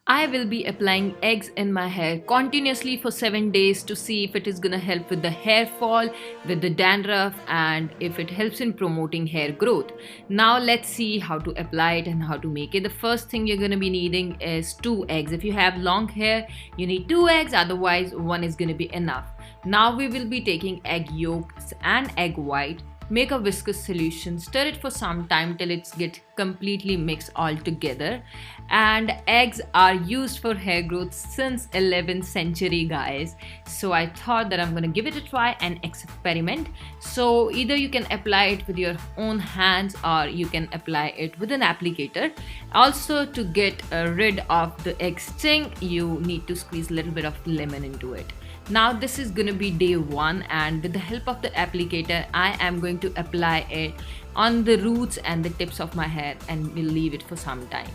I will be applying eggs in my hair continuously for 7 days to see if it is gonna help with the hair fall, with the dandruff, and if it helps in promoting hair growth. Now let's see how to apply it and how to make it. The first thing you're gonna be needing is 2 eggs. If you have long hair, you need 2 eggs, otherwise 1 is gonna be enough. Now we will be taking egg yolks and egg white. Make a viscous solution, stir it for some time till it gets completely mixed all together. And eggs are used for hair growth since 11th century, guys. So I thought that I'm gonna give it a try and experiment. So either you can apply it with your own hands or you can apply it with an applicator. Also, to get rid of the egg sting, you need to squeeze a little bit of lemon into it. Now this is gonna be day 1, and with the help of the applicator I am going to apply it on the roots and the tips of my hair and will leave it for some time.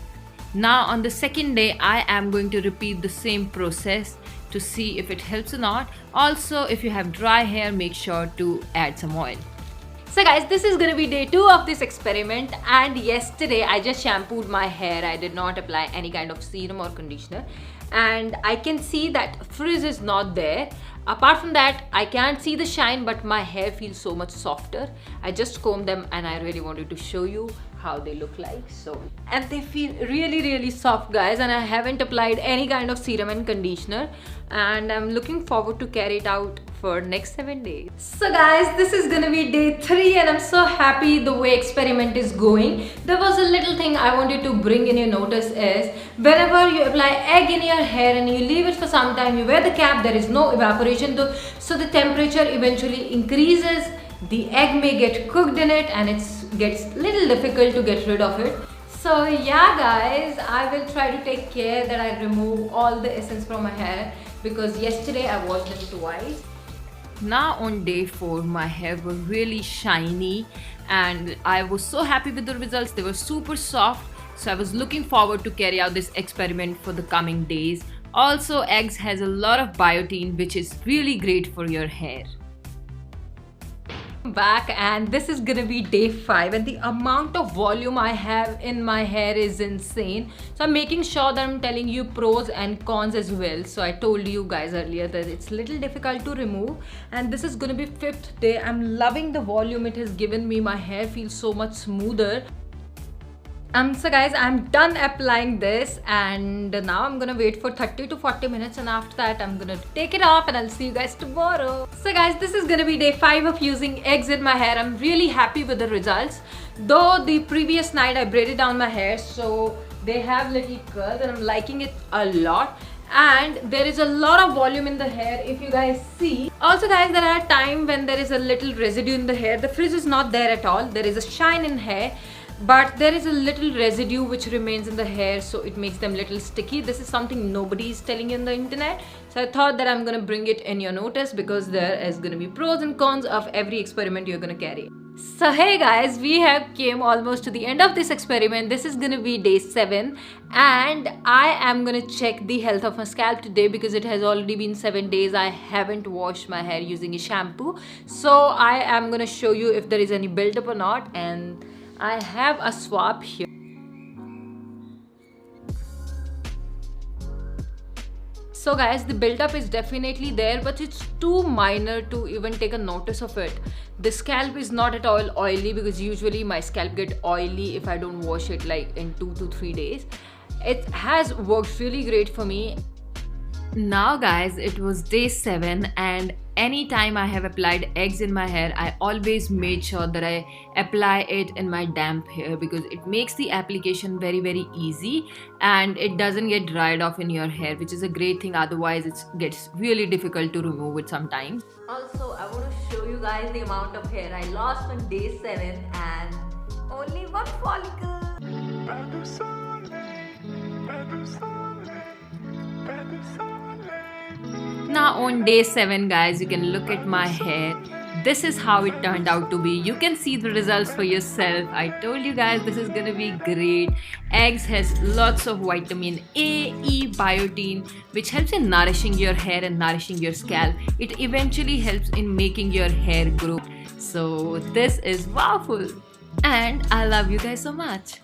Now on the second day I am going to repeat the same process to see if it helps or not. Also, if you have dry hair, make sure to add some oil. So guys, this is gonna be day 2 of this experiment, and yesterday I just shampooed my hair. I did not apply any kind of serum or conditioner, and I can see that frizz is not there. Apart from that, I can't see the shine, but my hair feels so much softer. I just combed them and I really wanted to show you how they look like. And they feel really soft, guys, and I haven't applied any kind of serum and conditioner, and I'm looking forward to carry it out for next 7 days. So guys, this is gonna be day 3 and I'm so happy the way experiment is going. There was a little thing I wanted to bring in your notice is whenever you apply egg in your hair and you leave it for some time, you wear the cap, there is no evaporation though, so the temperature eventually increases. The egg may get cooked in it and it gets little difficult to get rid of it. So yeah guys, I will try to take care that I remove all the essence from my hair, because yesterday I washed them twice. Now on day 4, my hair was really shiny and I was so happy with the results. They were super soft, so I was looking forward to carry out this experiment for the coming days. Also, eggs has a lot of biotin, which is really great for your hair. Back, and this is gonna be day 5, and the amount of volume I have in my hair is insane. So I'm making sure that I'm telling you pros and cons as well. So I told you guys earlier that it's little difficult to remove, and this is gonna be 5th day. I'm loving the volume it has given me. My hair feels so much smoother. So guys, I'm done applying this, and now I'm gonna wait for 30 to 40 minutes, and after that I'm gonna take it off and I'll see you guys tomorrow. So guys, this is gonna be day 5 of using eggs in my hair. I'm really happy with the results. Though the previous night I braided down my hair, so they have little curls and I'm liking it a lot. And there is a lot of volume in the hair, if you guys see. Also guys, there are times when there is a little residue in the hair. The frizz is not there at all. There is a shine in hair, but there is a little residue which remains in the hair, so it makes them little sticky. This is something nobody is telling you on the internet, so I thought that I'm gonna bring it in your notice, because there is gonna be pros and cons of every experiment you're gonna carry. So hey guys, we have came almost to the end of this experiment. This is gonna be day 7, and I am gonna check the health of my scalp today, because it has already been 7 days. I haven't washed my hair using a shampoo, so I am gonna show you if there is any buildup or not, and I have a swab here. So guys, the buildup is definitely there, but it's too minor to even take a notice of it. The scalp is not at all oily, because usually my scalp get oily if I don't wash it like in 2 to 3 days. It has worked really great for me. Now guys, it was day 7, and anytime I have applied eggs in my hair, I always made sure that I apply it in my damp hair, because it makes the application very easy and it doesn't get dried off in your hair, which is a great thing. Otherwise it gets really difficult to remove it sometimes. Also, I want to show you guys the amount of hair I lost on day 7, and only 1 follicle. Now on day 7 guys, you can look at my hair. This is how it turned out to be. You can see the results for yourself. I told you guys this is gonna be great. Eggs has lots of vitamin A, E, biotin, which helps in nourishing your hair and nourishing your scalp. It eventually helps in making your hair grow. So this is wowful, and I love you guys so much.